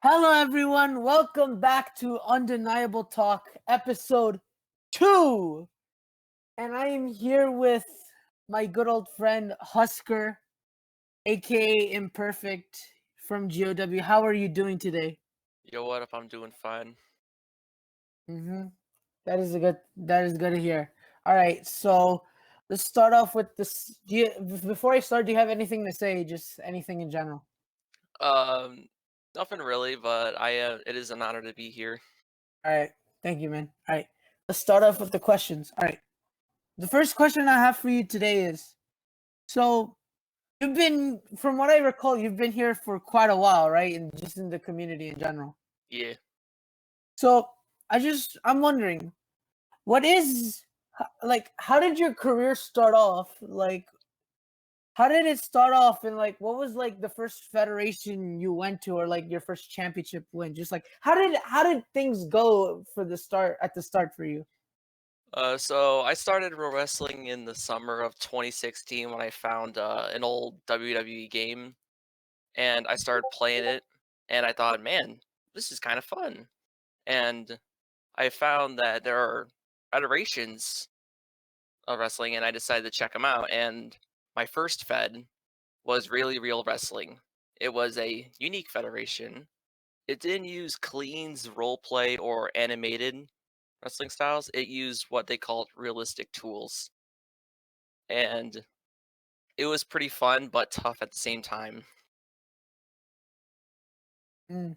Hello, everyone. Welcome back to Undeniable Talk, episode 2. And I am here with my good old friend Husker, aka Imperfect from GOW. How are you doing today? Yo, what if I'm doing fine? Mm-hmm. That is good to hear. All right, so let's start off with this. Before I start, do you have anything to say? Just anything in general. Um, Nothing really, but it is an honor to be here. All right, thank you, man. All right, let's start off with the questions. All right, the first question I have for you today is: So you've been, from what I recall, you've been here for quite a while, right? And just in the community in general. Yeah. So I'm wondering, what is like, how did your career start off? Like, how did it start off? And like, what was like the first federation you went to, or like your first championship win? Just like, how did things go for the start at the start for you? So I started wrestling in the summer of 2016 when I found an old WWE game, and I started playing it, and I thought, man, this is kind of fun. And I found that there are federations of wrestling, and I decided to check them out. And my first fed was Really Real Wrestling. It was a unique federation. It didn't use cleans, roleplay, or animated wrestling styles. It used what they called realistic tools. And it was pretty fun, but tough at the same time. Mm.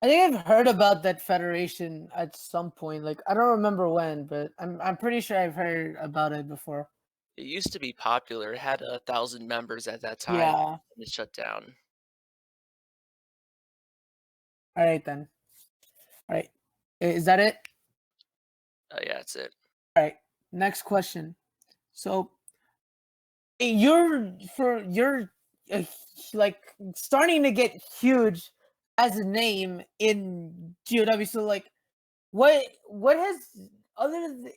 I think I've heard about that federation at some point. Like, I don't remember when, but I'm pretty sure I've heard about it before. It used to be popular. It had 1,000 members at that time, Yeah. and it shut down. All right then. All right. Is that it? Yeah, that's it. All right. Next question. So you're uh, like starting to get huge as a name in GOW. So like, what has other than,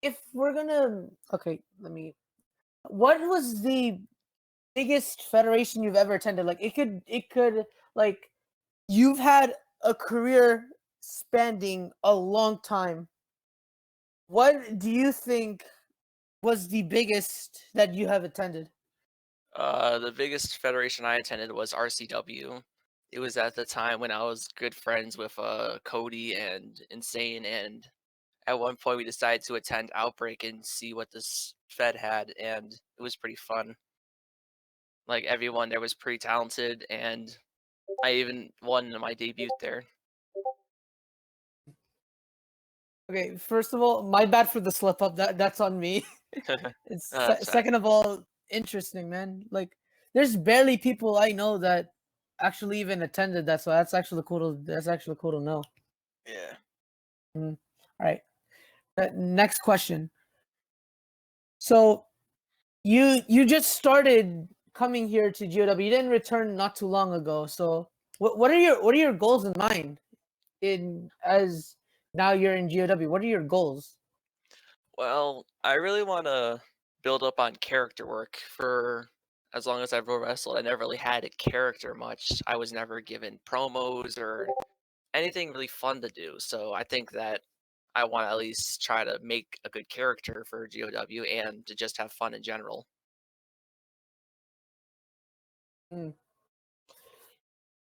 if we're gonna okay, let me. What was the biggest federation you've ever attended? Like, it could like, you've had a career spanning a long time. What do you think was the biggest that you have attended? The biggest federation I attended was RCW. It was at the time when I was good friends with Cody and Insane, and at one point we decided to attend Outbreak and see what this Fed had, and it was pretty fun. Like everyone there was pretty talented, and I even won my debut there. Okay, first of all, my bad for the slip up. That's on me. That's right. Second of all, interesting, man. Like, there's barely people I know that actually even attended that, so that's actually cool to know. Yeah. Mhm. All right. Next question. So you just started coming here to GOW. You didn't return not too long ago. So what are your goals in mind in as now you're in GOW? What are your goals? Well, I really want to build up on character work for as long as I've wrestled. I never really had a character much. I was never given promos or anything really fun to do. So I think that I want to at least try to make a good character for GOW and to just have fun in general. Mm.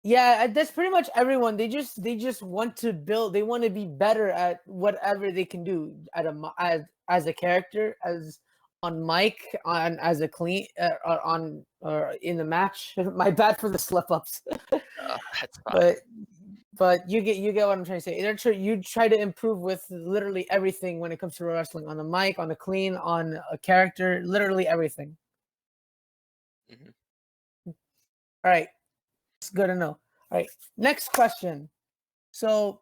Yeah, that's pretty much everyone. They just want to build. They want to be better at whatever they can do as a character, as on mic, on as a clean on or in the match. My bad for the slip ups, That's fine. but you get what I'm trying to say. You try to improve with literally everything when it comes to wrestling, on the mic, on the clean, on a character, literally everything. Hmm. All right, it's good to know. All right, next question. So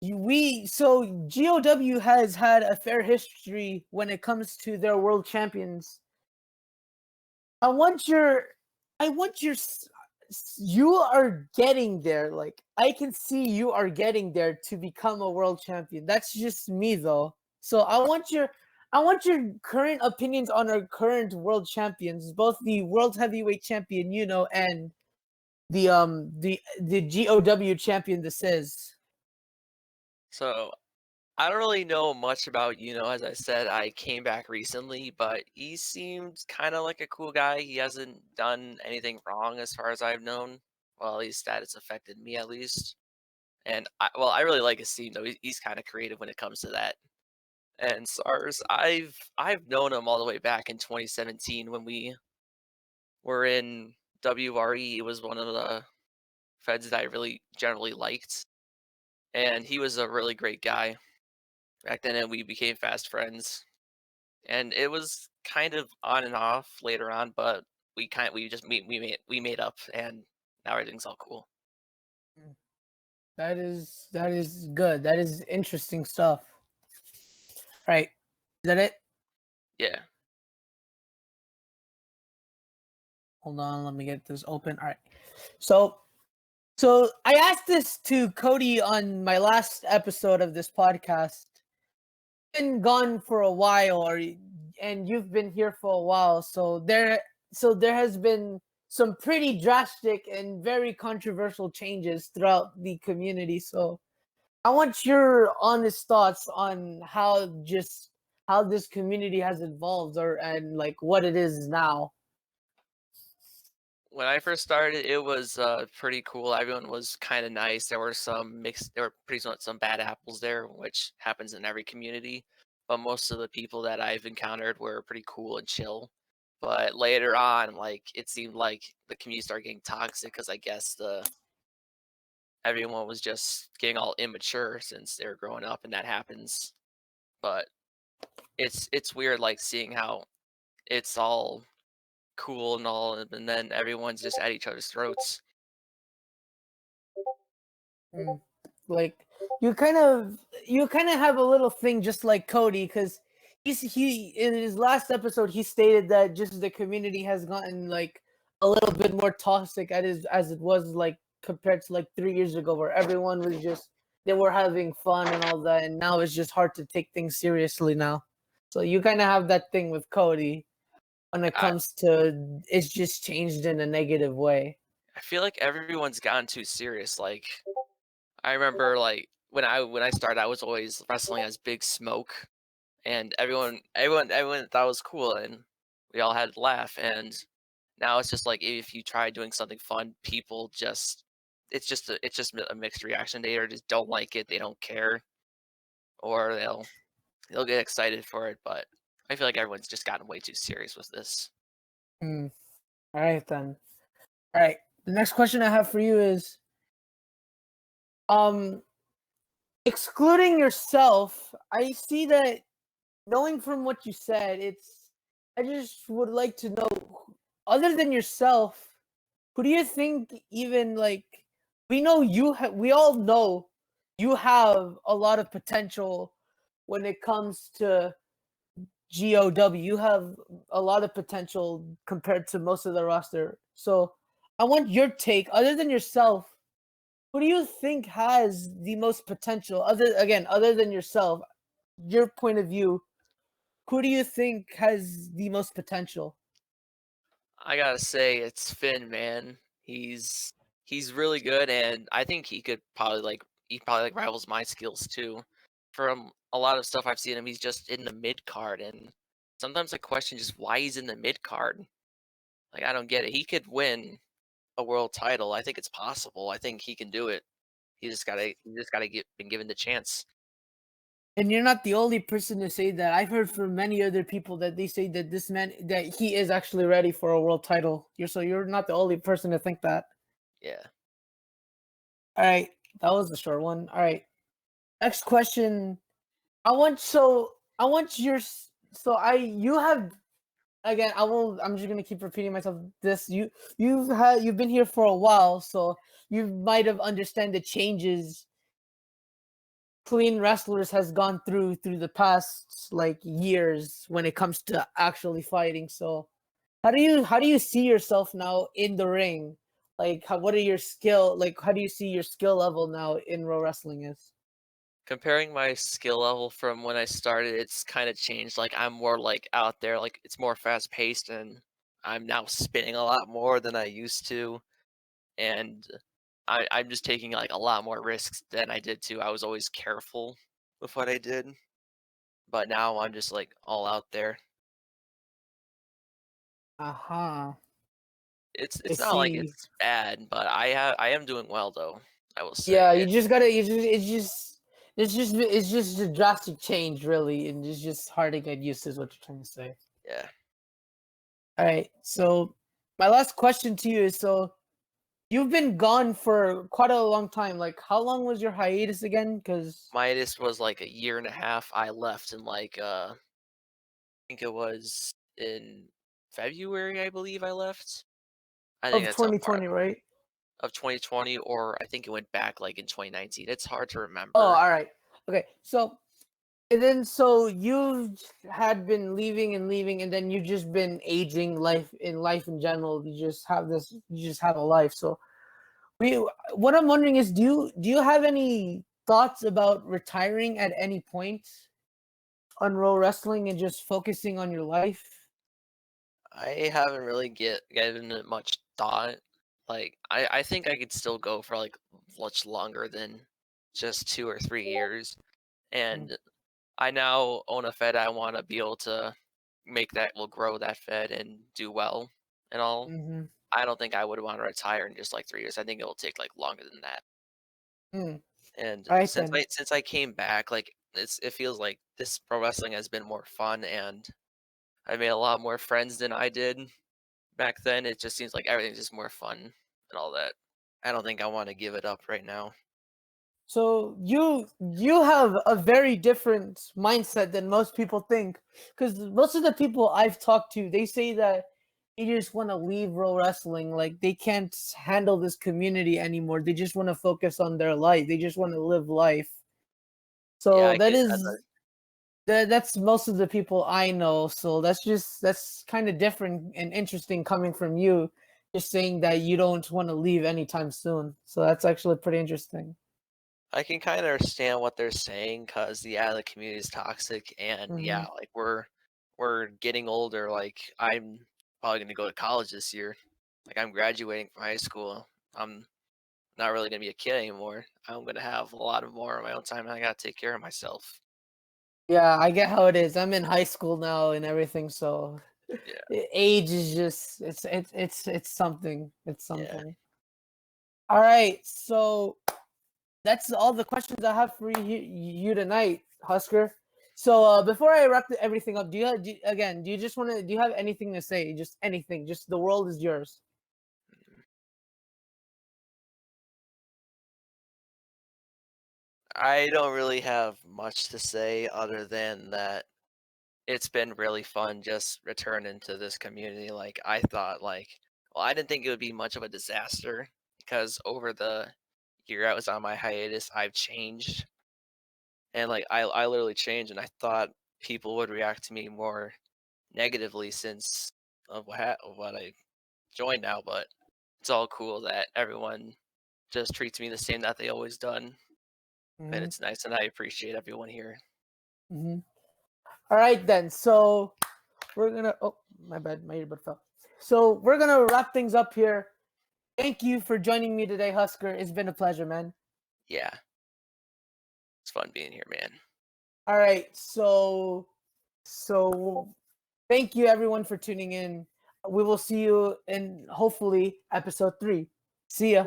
GOW has had a fair history when it comes to their world champions. I want your, I want your, you are getting there. Like, I can see you are getting there to become a world champion. That's just me though. So I want your current opinions on our current world champions, both the world heavyweight champion, and the GOW champion this is. So I don't really know much about as I said, I came back recently, but he seems kind of like a cool guy. He hasn't done anything wrong as far as I've known. Well, at least that it's affected me at least. And I really like his team though. He's kind of creative when it comes to that. And SARS, I've known him all the way back in 2017 when we were in WRE. It was one of the feds that I really generally liked, and he was a really great guy back then, and we became fast friends. And it was kind of on and off later on, but we just we made up, and now everything's all cool. Mm, that is good. That is interesting stuff. Right. Is that it? Yeah. Hold on, let me get this open. All right. So I asked this to Cody on my last episode of this podcast. Been gone for a while, and you've been here for a while, so there has been some pretty drastic and very controversial changes throughout the community. So I want your honest thoughts on how this community has evolved, and like what it is now. When I first started, it was pretty cool. Everyone was kind of nice. There were pretty much some bad apples there, which happens in every community. But most of the people that I've encountered were pretty cool and chill. But later on, like it seemed like the community started getting toxic because I guess the everyone was just getting all immature since they were growing up, and that happens. But it's weird, like seeing how it's all cool and all, and then everyone's just at each other's throats. Mm. Like you kind of have a little thing just like Cody, because he in his last episode he stated that just the community has gotten like a little bit more toxic as it was like compared to like 3 years ago, where everyone was just they were having fun and all that, and now it's just hard to take things seriously now. So you kind of have that thing with Cody when it I comes to it's just changed in a negative way. I feel like everyone's gotten too serious. Like I remember, like when I started, I was always wrestling as Big Smoke, and everyone thought it was cool, and we all had to laugh. And now it's just like if you try doing something fun, people just it's just a mixed reaction. They either just don't like it, they don't care, or they'll get excited for it. But I feel like everyone's just gotten way too serious with this. Mm. All right then. All right. The next question I have for you is um excluding yourself, I see that knowing from what you said, I just would like to know, other than yourself, who do you think even like we all know you have a lot of potential when it comes to GOW. You have a lot of potential compared to most of the roster. So I want your take, other than yourself, who do you think has the most potential? Other than yourself, your point of view, who do you think has the most potential? I gotta say, it's Finn, man. He's really good, and I think he probably like rivals my skills too. From a lot of stuff I've seen him, he's just in the mid card, and sometimes I question just why he's in the mid card. Like I don't get it. He could win a world title. I think it's possible. I think he can do it. He just gotta get been given the chance. And you're not the only person to say that. I've heard from many other people that they say that he is actually ready for a world title. You're not the only person to think that. Yeah. All right, that was a short one. All right, next question. I want your so I you have again. I'm just gonna keep repeating myself. You've been here for a while, so you might have understand the changes clean wrestlers has gone through the past like years when it comes to actually fighting. So how do you see yourself now in the ring? Like what are your skill like how do you see your skill level now in pro wrestling is? Comparing my skill level from when I started, it's kind of changed. Like I'm more like out there, like it's more fast paced, and I'm now spinning a lot more than I used to. and I'm just taking like a lot more risks than I did too. I was always careful with what I did, but now I'm just like all out there. Uh-huh. I It's not like see. it's bad, but I am doing well though. I will say Yeah, you it. just gotta. You just. It's just a drastic change, really, and it's just hard to get used to. Is what you're trying to say. Yeah, All right. So my last question to you is: so you've been gone for quite a long time. Like, how long was your hiatus again? Because Midas was like a year and a half. I left in like I think it was in February, I believe I left. I think of that's how far 2020, right? of 2020, or I think it went back like in 2019. It's hard to Oh, remember. all right. Okay. So and then so you had been leaving and leaving, and then you just been aging life in general. You just have this. You just have a life. So we. What I'm wondering is, do you have any thoughts about retiring at any point on Pro Wrestling and just focusing on your life? I haven't really given it much thought. Like I think I could still go for like much longer than just 2 or 3 years. And I now own a Fed. I want to be able to make that will grow that Fed and do well and all. Mm-hmm. I don't think I would want to retire in just like 3 years. I think it will take like longer than that. Mm. And All right then. since I came back, like it feels like this pro wrestling has been more fun, and I made a lot more friends than I did back then. It just seems like everything's just more fun and all that. I don't think I want to give it up right now. So you have a very different mindset than most people think, because most of the people I've talked to, they say that they just want to leave Pro Wrestling, like they can't handle this community anymore. They just want to focus on their life. They just want to live life. Yeah, So I get that. that's most of the people I know. So that's kind of different and interesting coming from you, just saying that you don't want to leave anytime soon. So that's actually pretty interesting. I can kind of understand what they're saying because yeah, the community is toxic, and Mm-hmm. yeah, like we're getting older. Like I'm probably gonna go to college this year. Like I'm graduating from high school. I'm not really gonna be a kid anymore. I'm gonna have a lot of more of my own time, and I gotta take care of myself. Yeah, I get how it is. I'm in high school now and everything, so Yeah, age is just it's something. It's yeah, something. All right, so that's all the questions I have for you tonight, Husker. So before I wrap everything up, again, do you just want to? Do you have anything to say? Just anything. Just the world is yours. I don't really have much to say other than that it's been really fun just returning to this community. Like I thought, well, I didn't think it would be much of a disaster because over the year I was on my hiatus, I've changed, and like I literally changed, and I thought people would react to me more negatively since of what I joined now, but it's all cool that everyone just treats me the same that they always done, and Mm-hmm. it's nice, and I appreciate everyone here. Mm-hmm. All right then. So we're gonna. Oh, my bad. My earbud fell. So we're gonna wrap things up here. Thank you for joining me today, Husker. It's been a pleasure, man. Yeah, it's fun being here, man. All right. So thank you everyone for tuning in. We will see you in hopefully episode 3. See ya.